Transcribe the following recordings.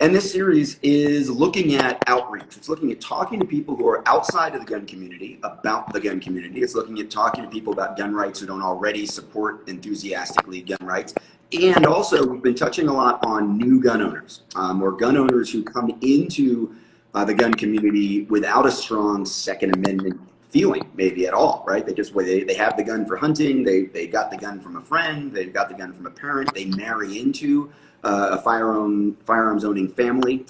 And this series is looking at outreach. It's looking at talking to people who are outside of the gun community about the gun community. It's looking at talking to people about gun rights who don't already support enthusiastically gun rights. And also, we've been touching a lot on new gun owners, or gun owners who come into the gun community without a strong Second Amendment feeling, maybe at all, right? They have the gun for hunting, they got the gun from a friend, they've got the gun from a parent, they marry into a firearms owning family,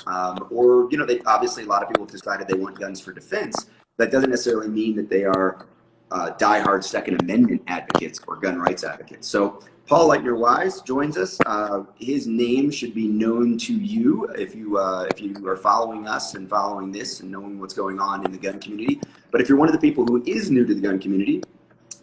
or obviously a lot of people have decided they want guns for defense. That doesn't necessarily mean that they are diehard Second Amendment advocates or gun rights advocates. So Paul Leitner-Wise joins us. His name should be known to you if you are following us and following this and knowing what's going on in the gun community. But if you're one of the people who is new to the gun community,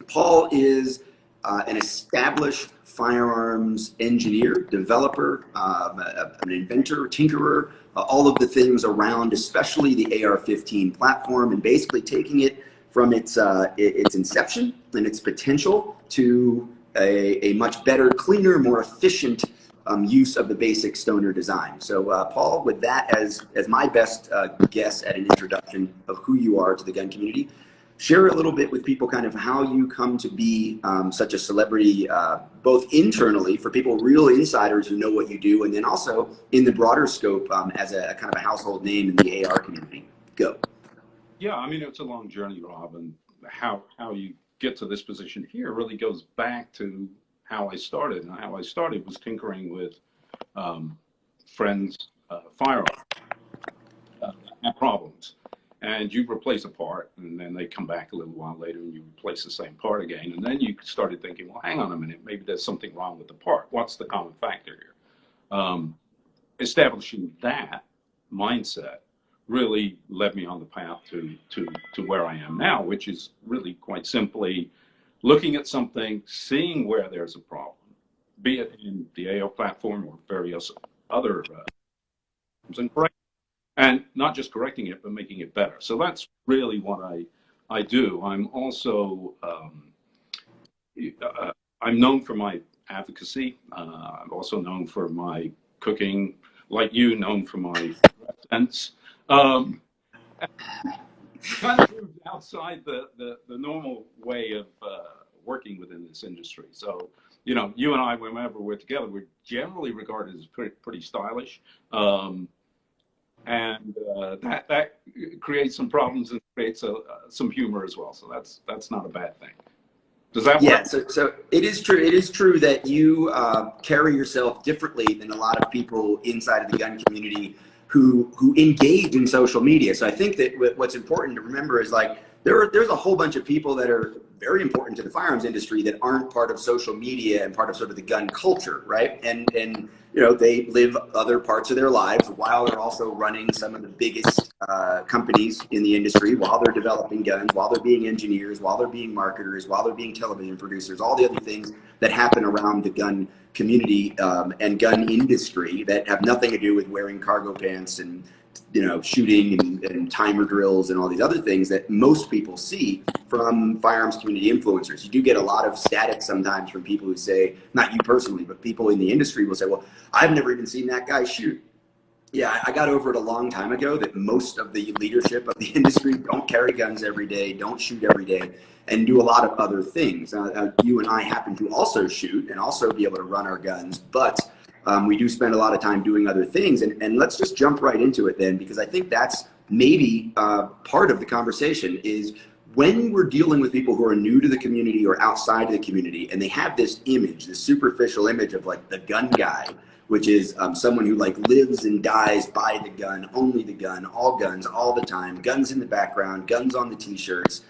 Paul is an established firearms engineer, developer, an inventor, tinkerer, all of the things around, especially the AR-15 platform, and basically taking it from its inception and its potential to a much better, cleaner, more efficient use of the basic stoner design. So Paul, with that as my best guess at an introduction of who you are to the gun community, share a little bit with people kind of how you come to be such a celebrity, both internally for people, real insiders who know what you do, and then also in the broader scope as a kind of a household name in the AR community. Go. Yeah, I mean, it's a long journey, Rob, and how you get to this position here really goes back to how I started. And how I started was tinkering with friends' firearms had problems. And you replace a part, and then they come back a little while later and you replace the same part again. And then you started thinking, well, hang on a minute, maybe there's something wrong with the part. What's the common factor here? Establishing that mindset really led me on the path to where I am now, which is really quite simply looking at something, seeing where there's a problem, be it in the AO platform or various other and not just correcting it, but making it better. So that's really what I do. I'm also, I'm known for my advocacy. I'm also known for my cooking, like you, known for my sense. Kind of moved outside the normal way of working within this industry. So, you and I, whenever we're together, we're generally regarded as pretty stylish. And that creates some problems and creates some humor as well. So that's not a bad thing. Does that work? Yeah, so it is true. It is true that you carry yourself differently than a lot of people inside of the gun community who engage in social media. So I think that what's important to remember is like there's a whole bunch of people that are very important to the firearms industry that aren't part of social media and part of sort of the gun culture, right? And they live other parts of their lives while they're also running some of the biggest companies in the industry, while they're developing guns, while they're being engineers, while they're being marketers, while they're being television producers, all the other things that happen around the gun community and gun industry that have nothing to do with wearing cargo pants and shooting and timer drills and all these other things that most people see from firearms community influencers. You do get a lot of static sometimes from people who say, not you personally, but people in the industry will say, well, I've never even seen that guy shoot. Yeah, I got over it a long time ago that most of the leadership of the industry don't carry guns every day, don't shoot every day, and do a lot of other things. You and I happen to also shoot and also be able to run our guns, but we do spend a lot of time doing other things. And let's just jump right into it then, because I think that's maybe part of the conversation is when we're dealing with people who are new to the community or outside of the community, and they have this image, this superficial image of like the gun guy, which is someone who like lives and dies by the gun, only the gun, all guns, all the time, guns in the background, guns on the t-shirts,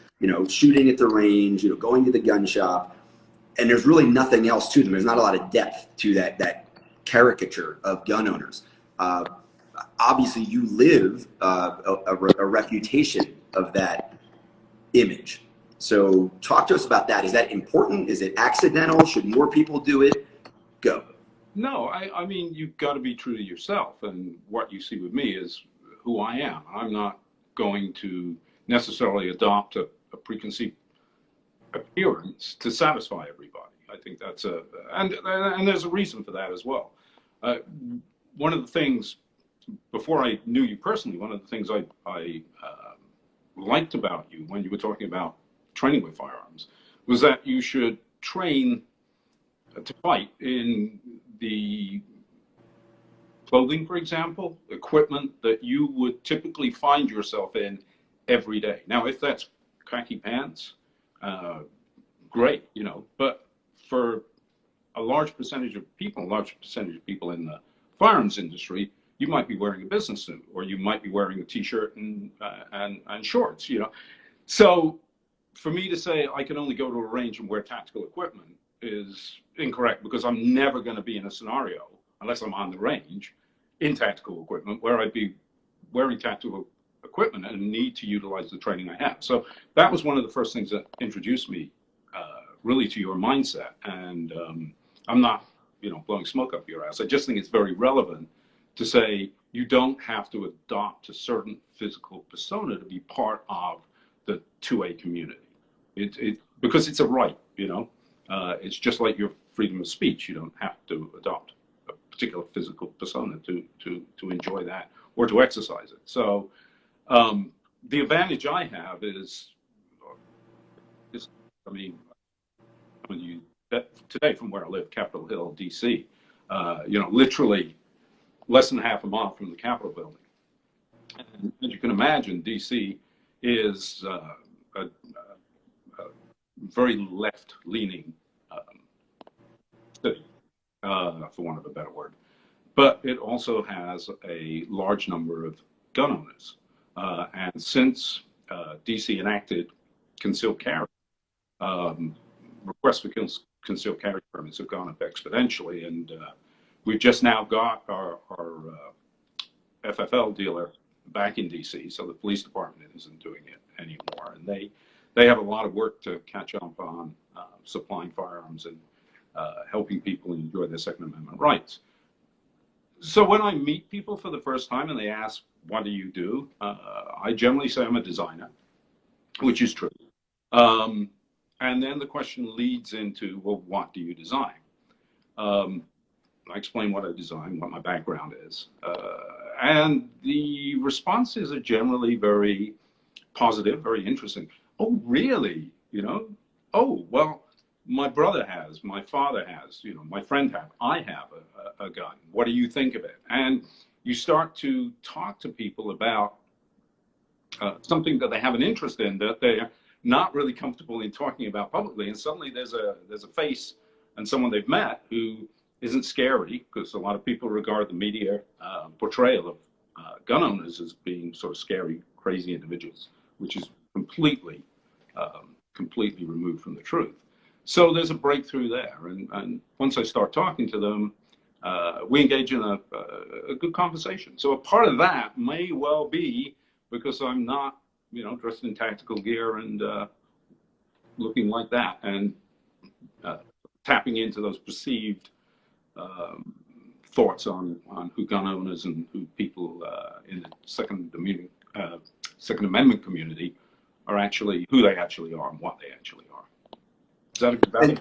shooting at the range, going to the gun shop, and there's really nothing else to them. There's not a lot of depth to that caricature of gun owners. Obviously, you live a reputation of that image. So talk to us about that. Is that important? Is it accidental? Should more people do it? Go. No, I mean, you've got to be true to yourself. And what you see with me is who I am. I'm not going to necessarily adopt a preconceived appearance to satisfy everybody. I think that's and there's a reason for that as well. One of the things before I knew you personally, one of the things I liked about you when you were talking about training with firearms was that you should train to fight in the clothing, for example, equipment that you would typically find yourself in every day. Now, if that's khaki pants, great, you know, but for a large percentage of people in the firearms industry, you might be wearing a business suit, or you might be wearing a t-shirt and shorts, you know. So for me to say I can only go to a range and wear tactical equipment is incorrect, because I'm never going to be in a scenario, unless I'm on the range, in tactical equipment, where I'd be wearing tactical equipment and need to utilize the training I have. So that was one of the first things that introduced me really to your mindset. And I'm not, you know, blowing smoke up your ass. I just think it's very relevant to say you don't have to adopt a certain physical persona to be part of the 2A community. Because it's a right, you know. It's just like your freedom of speech. You don't have to adopt a particular physical persona to enjoy that or to exercise it. So the advantage I have is I mean, when you today from where I live, Capitol Hill, DC, you know, literally less than half a mile from the Capitol building. And as you can imagine, DC is a very left-leaning city, for want of a better word. But it also has a large number of gun owners. And since DC enacted concealed carry, requests for concealed carry permits have gone up exponentially. And we've just now got our FFL dealer back in DC, so the police department isn't doing it anymore. And they have a lot of work to catch up on supplying firearms and helping people enjoy their Second Amendment rights. So when I meet people for the first time and they ask, what do you do? I generally say I'm a designer, which is true. And then the question leads into, well, what do you design? I explain what I design, what my background is. And the responses are generally very positive, very interesting. Oh, really? You know? Oh, well, my brother has, my father has, you know, my friend has, I have a gun. What do you think of it? And you start to talk to people about something that they have an interest in that they're not really comfortable in talking about publicly. And suddenly there's a face and someone they've met who isn't scary, because a lot of people regard the media portrayal of gun owners as being sort of scary, crazy individuals, which is completely removed from the truth. So there's a breakthrough there. And once I start talking to them, we engage in a good conversation. So a part of that may well be because I'm not, you know, dressed in tactical gear and looking like that, and tapping into those perceived thoughts on who gun owners and who people in the Second Amendment community are actually, who they actually are and what they actually are. Is that a good value?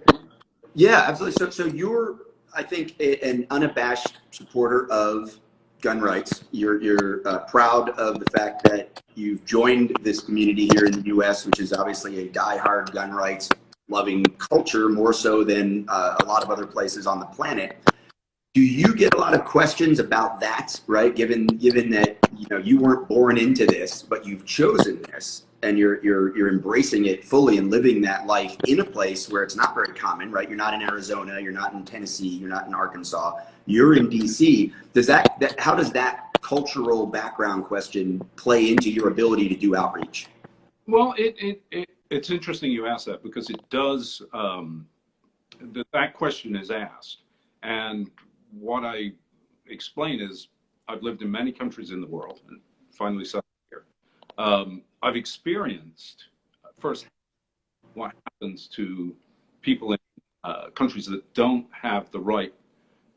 Yeah, absolutely. So you're, I think, an unabashed supporter of gun rights. You're proud of the fact that you've joined this community here in the U.S., which is obviously a diehard gun rights loving culture, more so than a lot of other places on the planet. Do you get a lot of questions about that, right? Given that, you know, you weren't born into this, but you've chosen this, and you're embracing it fully and living that life in a place where it's not very common, right? You're not in Arizona, you're not in Tennessee, you're not in Arkansas, you're in DC. How does that cultural background question play into your ability to do outreach? Well, it's interesting you ask that, because it does, that question is asked. And what I explain is I've lived in many countries in the world and finally settled here. I've experienced first what happens to people in countries that don't have the right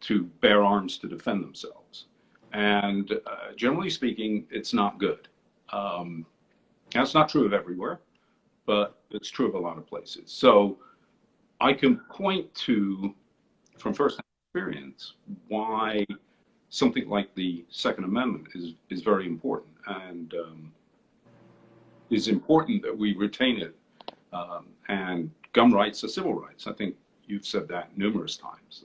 to bear arms to defend themselves. And generally speaking, it's not good. That's not true of everywhere, but it's true of a lot of places. So I can point to, from first-hand experience, why something like the Second Amendment is very important, and is important that we retain it. And gun rights are civil rights. I think you've said that numerous times.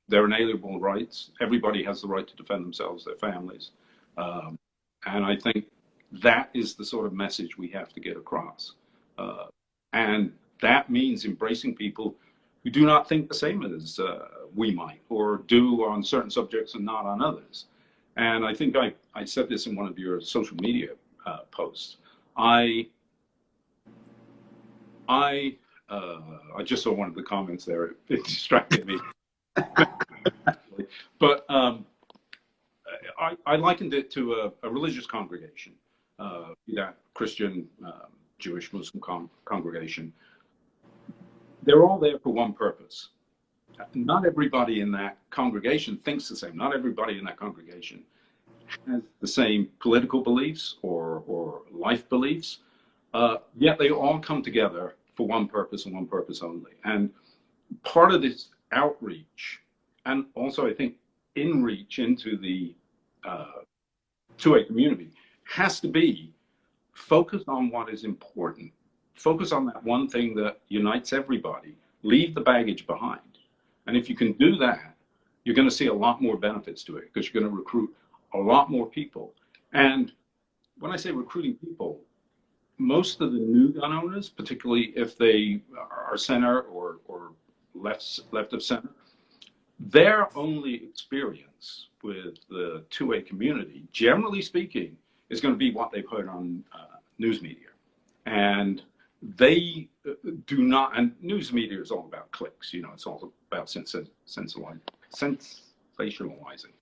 They're inalienable rights. Everybody has the right to defend themselves, their families. And I think that is the sort of message we have to get across. And that means embracing people who do not think the same as we might, or do on certain subjects and not on others. And I think I said this in one of your social media posts. I just saw one of the comments there. It distracted me. But I likened it to a religious congregation, that Christian, Jewish, Muslim congregation. They're all there for one purpose. Not everybody in that congregation thinks the same. Not everybody in that congregation has the same political beliefs or life beliefs, yet they all come together for one purpose and one purpose only. And part of this outreach, and also I think inreach into the 2A community, has to be focused on what is important. Focus on that one thing that unites everybody. Leave the baggage behind. And if you can do that, you're going to see a lot more benefits to it, because you're going to recruit a lot more people. And when I say recruiting people, most of the new gun owners, particularly if they are center or left of center, their only experience with the 2A community, generally speaking, is going to be what they've heard on news media. And they do not, and news media is all about clicks, you know, it's all about sensationalizing,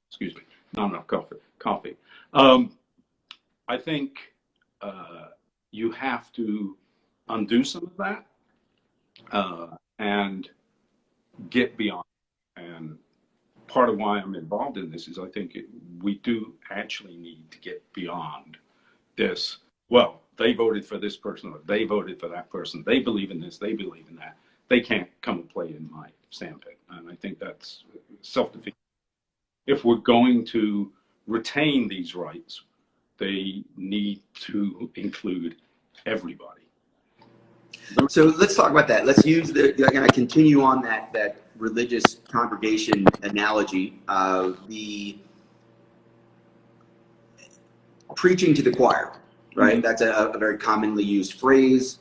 excuse me, not enough coffee. I think you have to undo some of that and get beyond. And part of why I'm involved in this is I think we do actually need to get beyond this. Well, they voted for this person, or they voted for that person. They believe in this, they believe in that. They can't come and play in my sandpit. And I think that's self-defeating. If we're going to retain these rights, they need to include everybody. So let's talk about that. Let's use I'm going to continue on that religious congregation analogy of the preaching to the choir, right? Mm-hmm. That's a very commonly used phrase.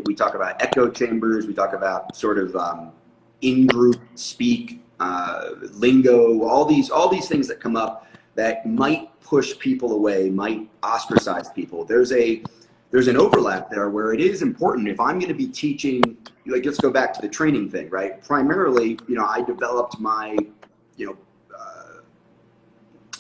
We talk about echo chambers. We talk about sort of in-group speak, lingo, all these things that come up that might push people away, might ostracize people. There's an overlap there where it is important. If I'm going to be teaching, like, let's go back to the training thing, right? Primarily, you know, I developed my,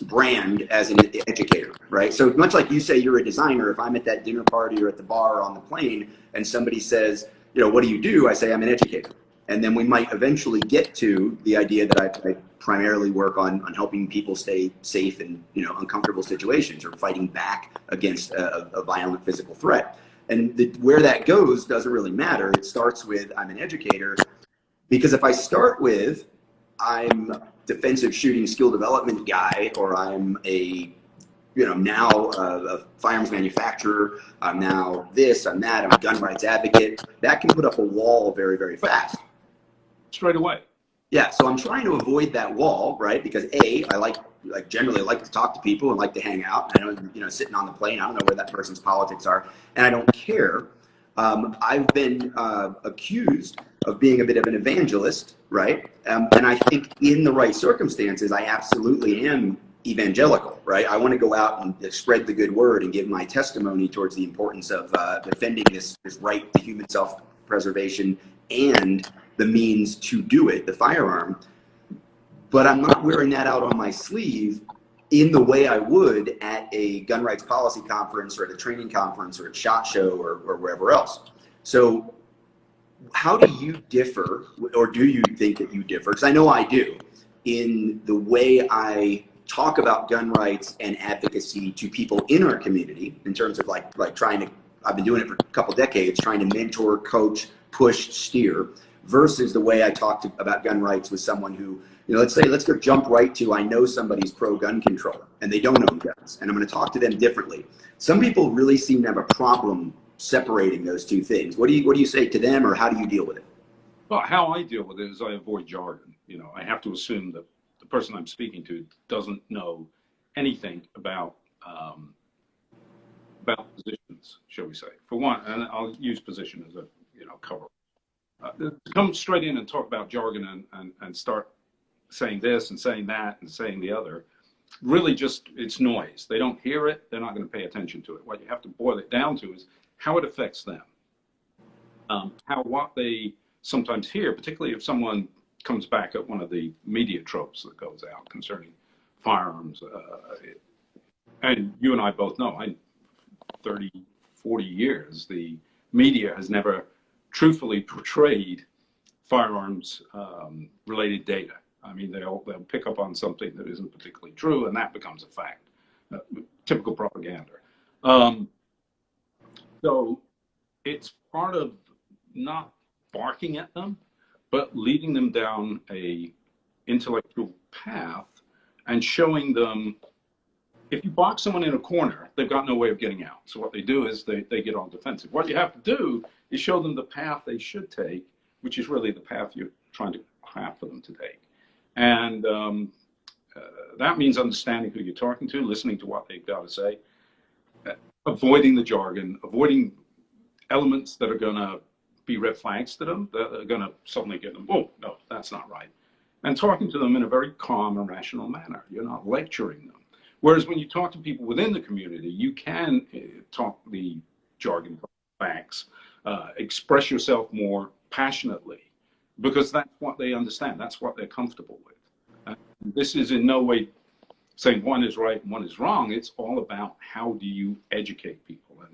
brand as an educator, right? So much like you say you're a designer, if I'm at that dinner party or at the bar or on the plane and somebody says, what do you do? I say, I'm an educator. And then we might eventually get to the idea that I primarily work on helping people stay safe in uncomfortable situations, or fighting back against a violent physical threat. And where that goes doesn't really matter. It starts with I'm an educator, because if I start with I'm defensive shooting skill development guy, or I'm now a firearms manufacturer, I'm now this, I'm that, I'm a gun rights advocate, that can put up a wall very, very fast. Straight away. Yeah, so I'm trying to avoid that wall, right? Because I generally like to talk to people and like to hang out. I know, sitting on the plane, I don't know where that person's politics are, and I don't care. I've been accused of being a bit of an evangelist, right? And I think in the right circumstances, I absolutely am evangelical, right? I want to go out and spread the good word and give my testimony towards the importance of defending this right to human self-preservation and the means to do it, the firearm. But I'm not wearing that out on my sleeve in the way I would at a gun rights policy conference, or at a training conference, or at SHOT Show, or wherever else. So how do you differ, or do you think that you differ? Because I know I do, in the way I talk about gun rights and advocacy to people in our community, in terms of like trying to, I've been doing it for a couple decades, trying to mentor, coach, push, steer, versus the way I talk about gun rights with someone who, let's go jump right to, I know somebody's pro-gun control and they don't own guns, and I'm going to talk to them differently. Some people really seem to have a problem separating those two things. What do you say to them, or how do you deal with it? Well, how I deal with it is I avoid jargon. I have to assume that the person I'm speaking to doesn't know anything about positions, shall we say. For one, and I'll use position as a cover. To come straight in and talk about jargon and start saying this and saying that and saying the other, really just, it's noise. They don't hear it. They're not going to pay attention to it. What you have to boil it down to is how it affects them. What they sometimes hear, particularly if someone comes back at one of the media tropes that goes out concerning firearms. And you and I both know, 30, 40 years, the media has never truthfully portrayed firearms related data. I mean, they'll pick up on something that isn't particularly true, and that becomes a fact. Typical propaganda. So it's part of not barking at them, but leading them down a intellectual path and showing them, if you box someone in a corner, they've got no way of getting out. So what they do is they get all defensive. What you have to do is show them the path they should take, which is really the path you're trying to craft for them to take. And that means understanding who you're talking to, listening to what they've got to say, avoiding the jargon, avoiding elements that are going to be red flags to them, that are going to suddenly get them, oh, no, that's not right. And talking to them in a very calm and rational manner. You're not lecturing them. Whereas when you talk to people within the community, you can talk the jargon, facts, express yourself more passionately, because that's what they understand. That's what they're comfortable with. This is in no way saying one is right and one is wrong. It's all about how do you educate people. And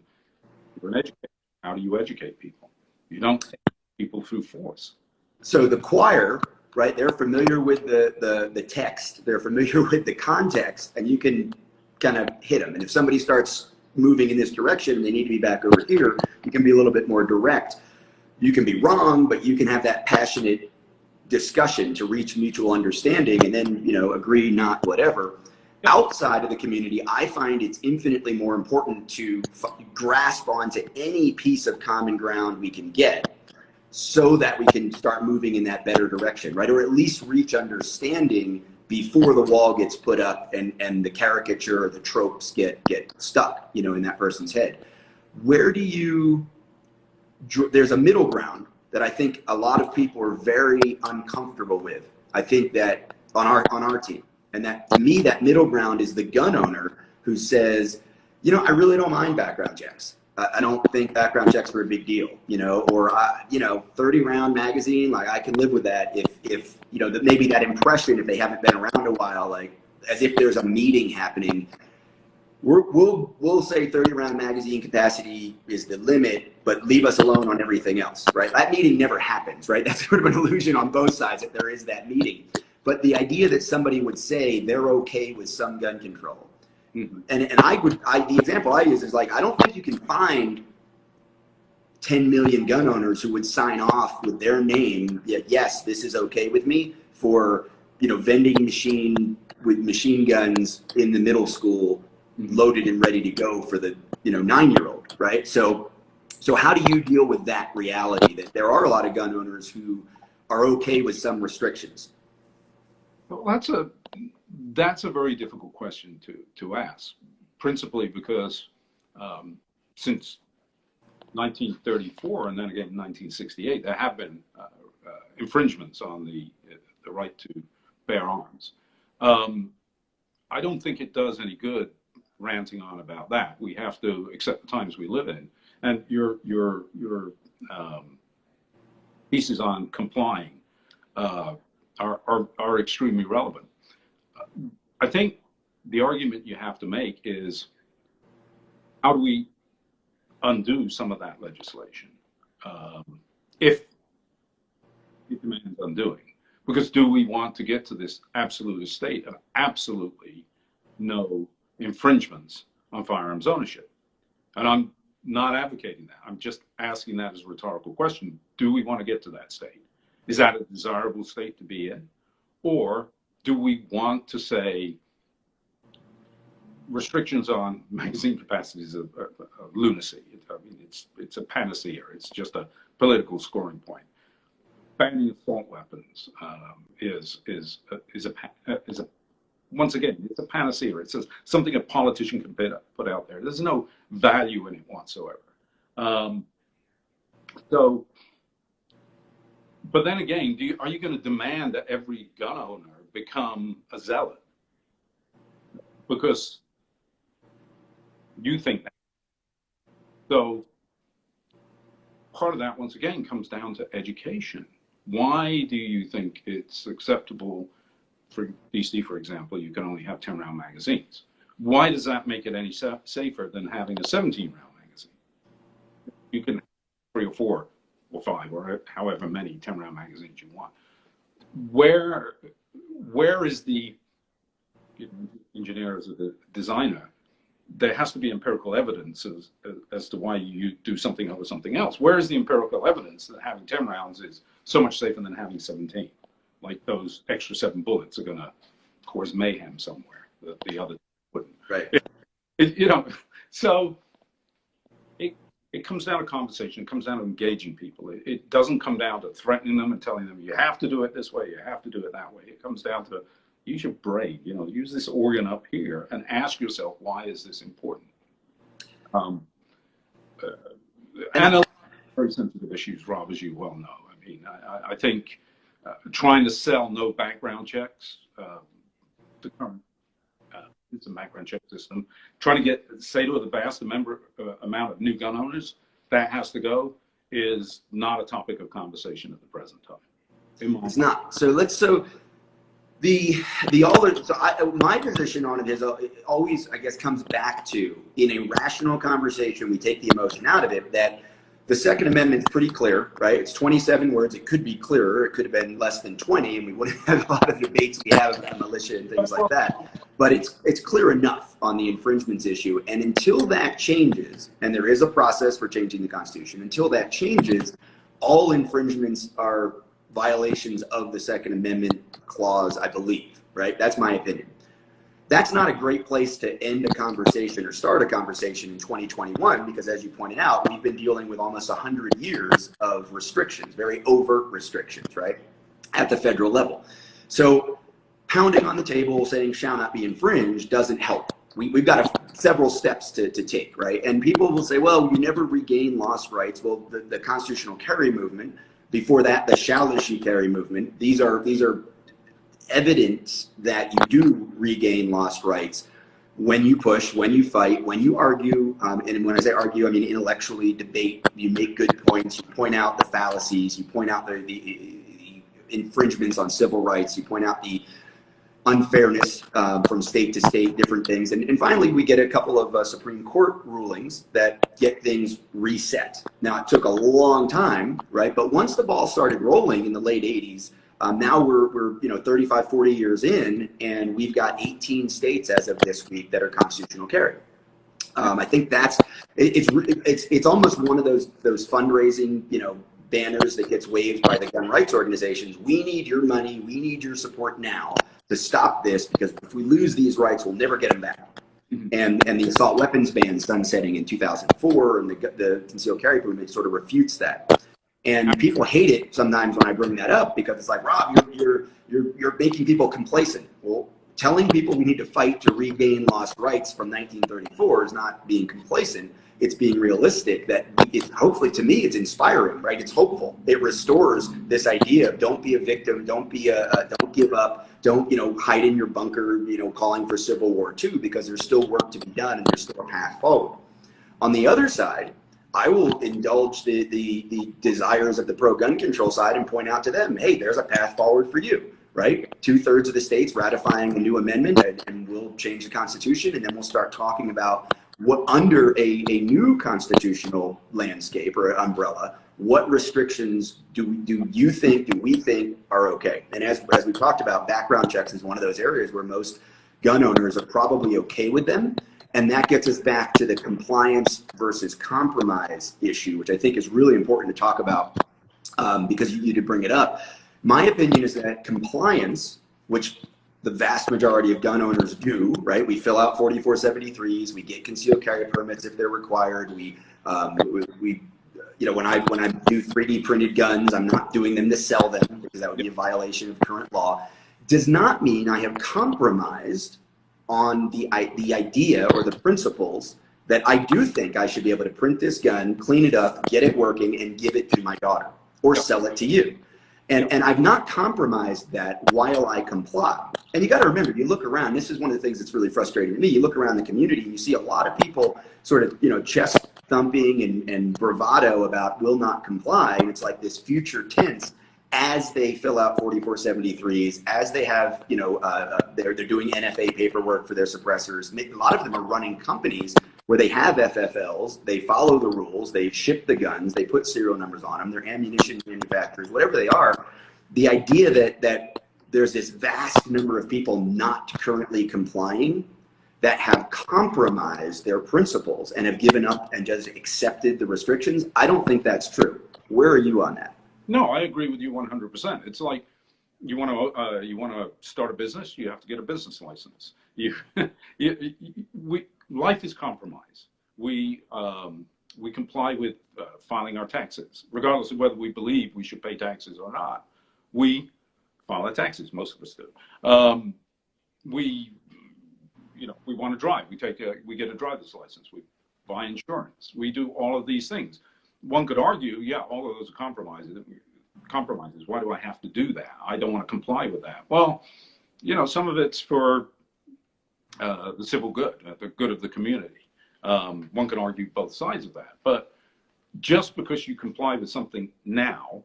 if you're an educator, how do you educate people? You don't educate people through force. So the choir, right, they're familiar with the text, they're familiar with the context, and you can kind of hit them. And if somebody starts moving in this direction and they need to be back over here, you can be a little bit more direct. You can be wrong, but you can have that passionate discussion to reach mutual understanding, and then, agree, not whatever. Outside of the community, I find it's infinitely more important to grasp onto any piece of common ground we can get, so that we can start moving in that better direction, right? Or at least reach understanding before the wall gets put up and the caricature or the tropes get stuck, in that person's head. There's a middle ground that I think a lot of people are very uncomfortable with. I think that on our team, and that to me, that middle ground is the gun owner who says, I really don't mind background checks. I don't think background checks are a big deal, or 30-round magazine, like I can live with that if maybe that impression, if they haven't been around a while, like as if there's a meeting happening. We'll say 30-round magazine capacity is the limit, but leave us alone on everything else, right? That meeting never happens, right? That's sort of an illusion on both sides that there is that meeting. But the idea that somebody would say they're okay with some gun control, and the example I use is like, I don't think you can find 10 million gun owners who would sign off with their name, yes, this is okay with me, for vending machine with machine guns in the middle school, loaded and ready to go for the 9-year-old, right? So how do you deal with that reality that there are a lot of gun owners who are okay with some restrictions? Well, that's a very difficult question to ask, principally because since 1934 and then again in 1968, there have been infringements on the right to bear arms. I don't think it does any good ranting on about that. We have to accept the times we live in, and your pieces on complying are extremely relevant. I think the argument you have to make is, how do we undo some of that legislation if it demands undoing? Because do we want to get to this absolute state of absolutely no infringements on firearms ownership? And I'm not advocating that. I'm just asking that as a rhetorical question. Do we want to get to that state? Is that a desirable state to be in? Or do we want to say restrictions on magazine capacities of lunacy? I mean, it's a panacea. It's just a political scoring point. Banning assault weapons is once again, it's a panacea. It's something a politician can put out there. There's no value in it whatsoever. So, but then again, are you going to demand that every gun owner become a zealot because you think that? So part of that, once again, comes down to education. Why do you think it's acceptable for DC, for example, you can only have 10-round magazines? Why does that make it any safer than having a 17-round magazine? You can have 3 or 4 or 5 or however many 10-round magazines you want. Where is the engineer as a designer? There has to be empirical evidence as to why you do something over something else. Where is the empirical evidence that having 10 rounds is so much safer than having 17? Like those extra 7 bullets are going to cause mayhem somewhere that the other wouldn't. Right. You know, so it comes down to conversation. It comes down to engaging people. It doesn't come down to threatening them and telling them you have to do it this way, you have to do it that way. It comes down to use your brain, you know, use this organ up here and ask yourself, why is this important? And very sensitive issues, Rob, as you well know. I mean, I think trying to sell no background checks, the current it's a background check system, trying to say to the vast amount of new gun owners that has to go is not a topic of conversation at the present time. It's not. So my position on it is always, I guess, comes back to, in a rational conversation, we take the emotion out of it, that the Second Amendment is pretty clear, right? It's 27 words. It could be clearer. It could have been less than 20, and we wouldn't have a lot of debates we have about militia and things like that. But it's clear enough on the infringements issue. And until that changes, and there is a process for changing the Constitution, until that changes, all infringements are violations of the Second Amendment clause, I believe, right? That's my opinion. That's not a great place to end a conversation or start a conversation in 2021, because as you pointed out, we've been dealing with almost 100 years of restrictions, very overt restrictions, right, at the federal level. So pounding on the table saying shall not be infringed doesn't help. We've got several steps to take, right? And people will say, well, you never regain lost rights. Well, the constitutional carry movement, before that, the shall issue carry movement, these are evidence that you do regain lost rights when you push, when you fight, when you argue, and when I say argue, I mean intellectually debate. You make good points, you point out the fallacies, you point out the infringements on civil rights, you point out the unfairness from state to state, different things. And finally, we get a couple of Supreme Court rulings that get things reset. Now, it took a long time, right? But once the ball started rolling in the late 80s, now we're 35, 40 years in, and we've got 18 states as of this week that are constitutional carry. I think it's almost one of those fundraising banners that gets waved by the gun rights organizations. We need your money. We need your support now to stop this, because if we lose these rights, we'll never get them back. And the assault weapons ban sunsetting in 2004 and the concealed carry movement sort of refutes that. And people hate it sometimes when I bring that up, because it's like, Rob, you're making people complacent. Well, telling people we need to fight to regain lost rights from 1934 is not being complacent. It's being realistic. That hopefully, to me, it's inspiring, right? It's hopeful. It restores this idea of don't be a victim, don't give up, don't hide in your bunker, calling for Civil War II, because there's still work to be done and there's still a path forward. On the other side, I will indulge the desires of the pro-gun control side and point out to them, hey, there's a path forward for you, right? 2/3 of the states ratifying a new amendment, and we'll change the Constitution, and then we'll start talking about what, under a new constitutional landscape or umbrella, what restrictions do we think are okay? And as we talked about, background checks is one of those areas where most gun owners are probably okay with them. And that gets us back to the compliance versus compromise issue, which I think is really important to talk about because you did bring it up. My opinion is that compliance, which the vast majority of gun owners do, right? We fill out 4473s, we get concealed carry permits if they're required. You know, when I do 3D printed guns, I'm not doing them to sell them because that would be a violation of current law. Does not mean I have compromised on the idea or the principles that I do think I should be able to print this gun, clean it up, get it working, and give it to my daughter or sell it to you. And I've not compromised that while I comply. And you got to remember, you look around, this is one of the things that's really frustrating to me. You look around the community and you see a lot of people sort of, you know, chest thumping and bravado about will not comply. And it's like this future tense as they fill out 4473s, as they have, you know, they're doing NFA paperwork for their suppressors. A lot of them are running companies where they have FFLs, they follow the rules, they ship the guns, they put serial numbers on them, they're ammunition manufacturers, whatever they are. The idea that there's this vast number of people not currently complying that have compromised their principles and have given up and just accepted the restrictions, I don't think that's true. Where are you on that? No, I agree with you 100%. It's like you want to start a business, you have to get a business license. Life is compromise. We comply with filing our taxes, regardless of whether we believe we should pay taxes or not. We file our taxes. Most of us do. We want to drive. We get a driver's license. We buy insurance. We do all of these things. One could argue, yeah, all of those are compromises. Why do I have to do that? I don't want to comply with that. Well, you know, some of it's for the civil good, the good of the community. One can argue both sides of that. But just because you comply with something now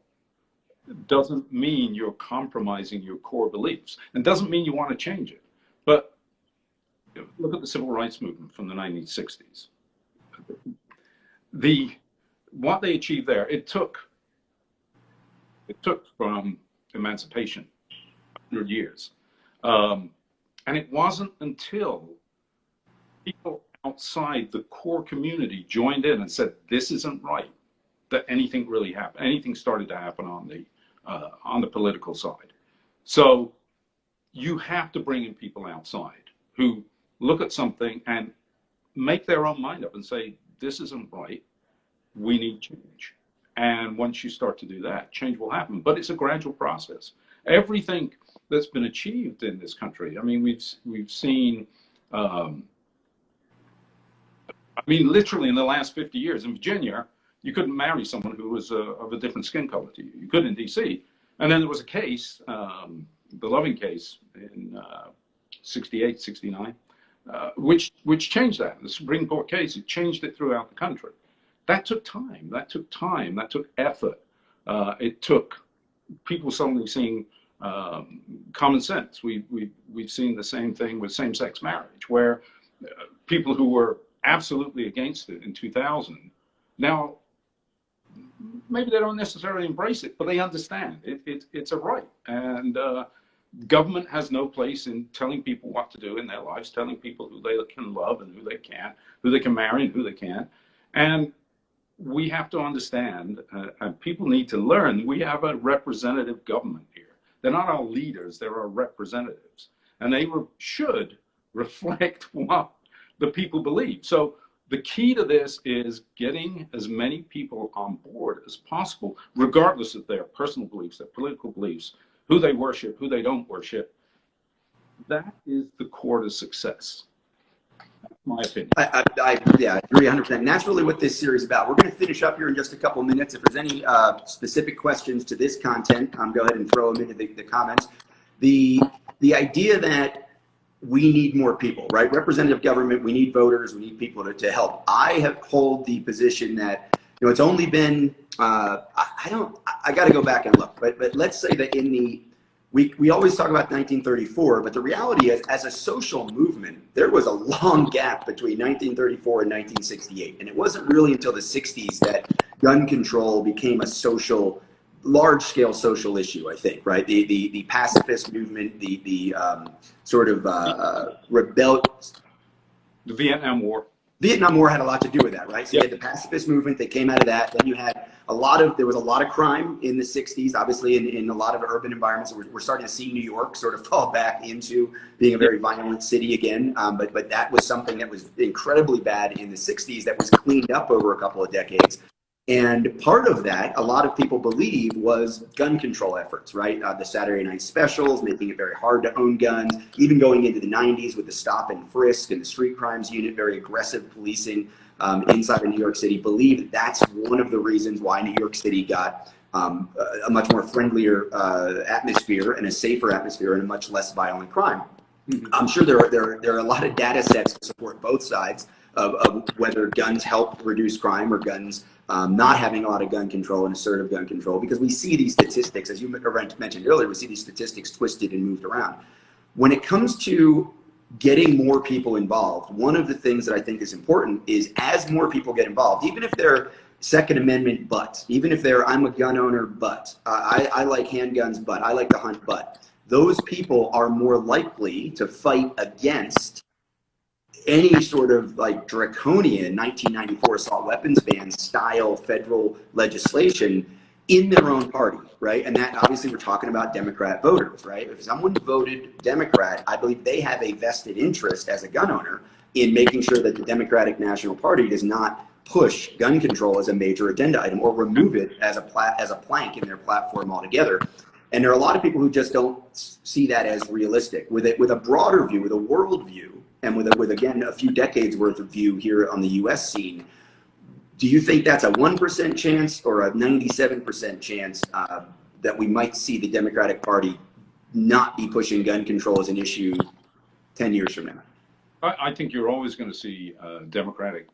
doesn't mean you're compromising your core beliefs, and doesn't mean you want to change it. But look at the civil rights movement from the 1960s. What they achieved there, it took from emancipation 100 years. And it wasn't until people outside the core community joined in and said, this isn't right, that anything really happened. Anything started to happen on the political side. So you have to bring in people outside who look at something and make their own mind up and say, this isn't right. We need change. And once you start to do that, change will happen. But it's a gradual process. Everything that's been achieved in this country, I mean, we've seen, literally in the last 50 years in Virginia, you couldn't marry someone who was of a different skin color to you. You could in D.C. And then there was a case, the Loving case in 68, 69, which changed that. The Supreme Court case, it changed it throughout the country. That took time. That took time. That took effort. It took people suddenly seeing common sense. We've seen the same thing with same-sex marriage, where people who were absolutely against it in 2000, now maybe they don't necessarily embrace it, but they understand it's a right. And government has no place in telling people what to do in their lives, telling people who they can love and who they can't, who they can marry and who they can't. And we have to understand, and people need to learn, we have a representative government here. They're not our leaders, they're our representatives. And they should reflect what the people believe. So the key to this is getting as many people on board as possible, regardless of their personal beliefs, their political beliefs, who they worship, who they don't worship. That is the core to success. My opinion. I agree 100%. And that's really what this series is about. We're going to finish up here in just a couple of minutes. If there's any specific questions to this content, go ahead and throw them into the comments. The idea that we need more people, right? Representative government, we need voters, we need people to help. I hold the position that, you know, it's only been, I got to go back and look, but let's say that we always talk about 1934, but the reality is, as a social movement, there was a long gap between 1934 and 1968. And it wasn't really until the 60s that gun control became a large-scale social issue, I think, right? The pacifist movement, the sort of rebel. The Vietnam War. Vietnam War had a lot to do with that, right? So you had the pacifist movement that came out of that. Then you had there was a lot of crime in the 60s, obviously in a lot of urban environments. We're starting to see New York sort of fall back into being a very violent city again. But that was something that was incredibly bad in the 60s that was cleaned up over a couple of decades. And part of that, a lot of people believe, was gun control efforts, right? The Saturday night specials, making it very hard to own guns, even going into the 90s with the stop and frisk and the street crimes unit, very aggressive policing inside of New York City, believe that that's one of the reasons why New York City got a much more friendlier atmosphere and a safer atmosphere and a much less violent crime. I'm sure there are a lot of data sets to support both sides of whether guns help reduce crime or guns not having a lot of gun control and assertive gun control, because we see these statistics, as you mentioned earlier, we see these statistics twisted and moved around. When it comes to getting more people involved, one of the things that I think is important is as more people get involved, even if they're Second Amendment but, even if they're I'm a gun owner but, I like handguns but, I like to hunt but, those people are more likely to fight against any sort of like draconian 1994 assault weapons ban style federal legislation in their own party, right? And that obviously we're talking about Democrat voters, right? If someone voted Democrat, I believe they have a vested interest as a gun owner in making sure that the Democratic National Party does not push gun control as a major agenda item or remove it as a plank in their platform altogether. And there are a lot of people who just don't see that as realistic. With a broader view, with a world view, and with again a few decades worth of view here on the U.S. scene, do you think that's a 1% chance or a 97% chance that we might see the Democratic Party not be pushing gun control as an issue 10 years from now? I think you're always going to see Democratic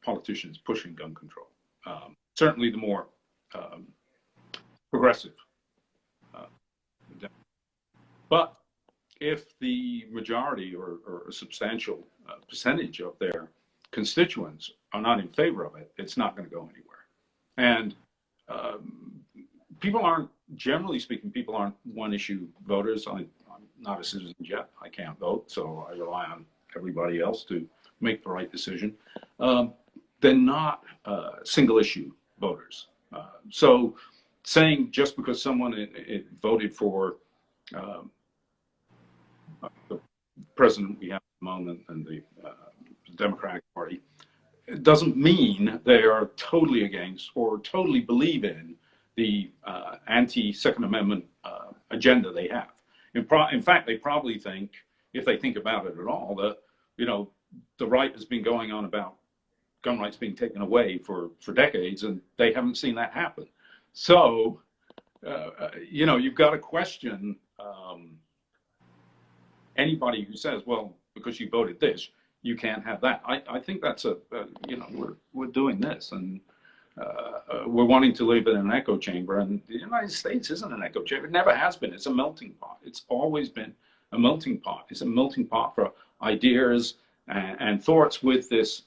politicians pushing gun control. Certainly the more progressive. But if the majority or a substantial percentage of their constituents are not in favor of it, it's not going to go anywhere. And people aren't, generally speaking, people aren't one-issue voters. I'm not a citizen yet. I can't vote, so I rely on everybody else to make the right decision. They're not single-issue voters. So saying just because someone voted for the president we have at the moment and the Democratic Party, it doesn't mean they are totally against or totally believe in the anti-Second Amendment agenda they have. In fact, they probably think, if they think about it at all, that the right has been going on about gun rights being taken away for decades, and they haven't seen that happen. So, you've got to question anybody who says, well, because you voted this, you can't have that. I think that's we're doing this, and we're wanting to live in an echo chamber, and the United States isn't an echo chamber. It never has been. It's a melting pot. It's always been a melting pot. It's a melting pot for ideas and thoughts with this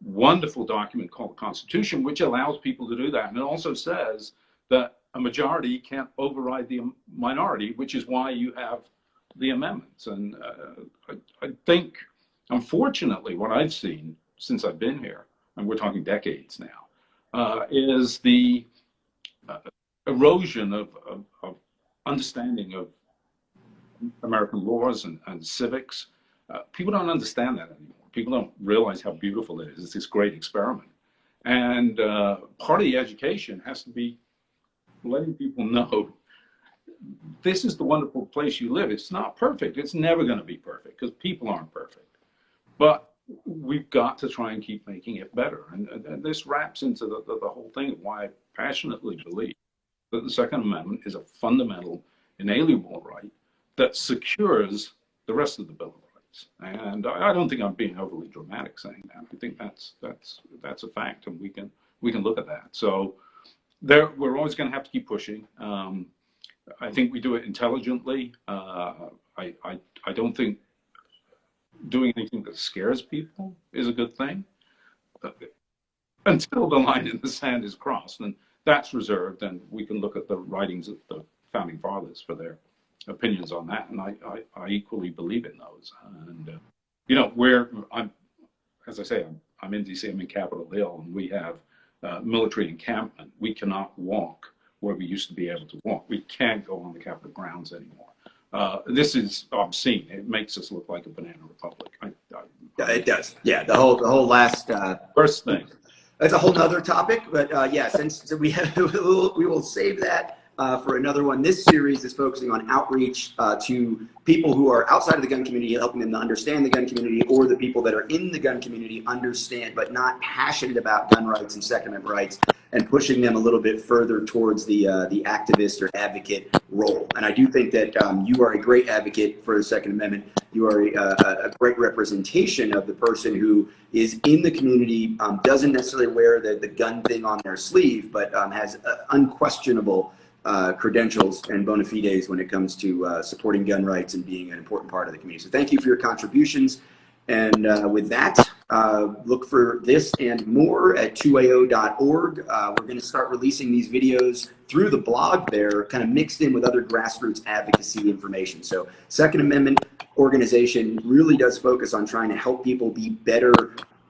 wonderful document called the Constitution, which allows people to do that. And it also says that a majority can't override the minority, which is why you have the amendments. And I think, unfortunately, what I've seen since I've been here, and we're talking decades now, is the erosion of understanding of American laws and civics. People don't understand that anymore. People don't realize how beautiful it is. It's this great experiment. And part of the education has to be letting people know this is the wonderful place you live. It's not perfect. It's never going to be perfect because people aren't perfect. But we've got to try and keep making it better. And this wraps into the whole thing of why I passionately believe that the Second Amendment is a fundamental, inalienable right that secures the rest of the Bill of Rights. And I don't think I'm being overly dramatic saying that. I think that's a fact, and we can look at that. So we're always going to have to keep pushing. I think we do it intelligently. I don't think doing anything that scares people is a good thing until the line in the sand is crossed, and that's reserved, and we can look at the writings of the founding fathers for their opinions on that, and I equally believe in those. And as as I say, I'm in DC, I'm in Capitol Hill, and we have military encampment. We cannot walk where we used to be able to walk. We can't go on the Capitol grounds anymore. This is obscene. It makes us look like a banana republic. Yeah, it does. Yeah, the whole last first thing. That's a whole nother topic, but yeah, since we have, we will save that for another one. This series is focusing on outreach to people who are outside of the gun community, helping them to understand the gun community, or the people that are in the gun community understand but not passionate about gun rights and Second Amendment rights, and pushing them a little bit further towards the activist or advocate role. And I do think that you are a great advocate for the Second Amendment. You are a great representation of the person who is in the community, doesn't necessarily wear the gun thing on their sleeve, but has unquestionable credentials and bona fides when it comes to supporting gun rights and being an important part of the community. So thank you for your contributions. And with that, look for this and more at 2AO.org. We're going to start releasing these videos through the blog there, kind of mixed in with other grassroots advocacy information. So Second Amendment organization really does focus on trying to help people be better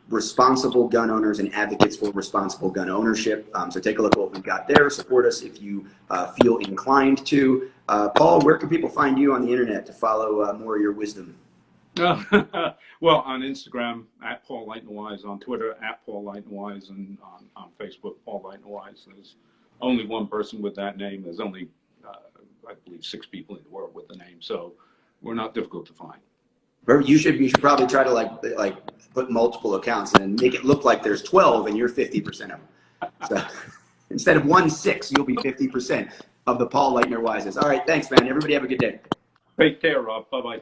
responsible gun owners and advocates for responsible gun ownership. So take a look at what we've got there. Support us if you feel inclined to. Paul, where can people find you on the internet to follow more of your wisdom? Well, on Instagram, at Paul Leitner-Wise, on Twitter, at Paul Leitner-Wise, and on Facebook, Paul Leitner-Wise. There's only one person with that name. There's only, I believe, 6 people in the world with the name. So we're not difficult to find. You should probably try to like put multiple accounts and make it look like there's 12 and you're 50% of them. So instead of 1/6, you'll be 50% of the Paul Leitner-Wises. All right, thanks, man. Everybody have a good day. Take care, Rob. Bye-bye.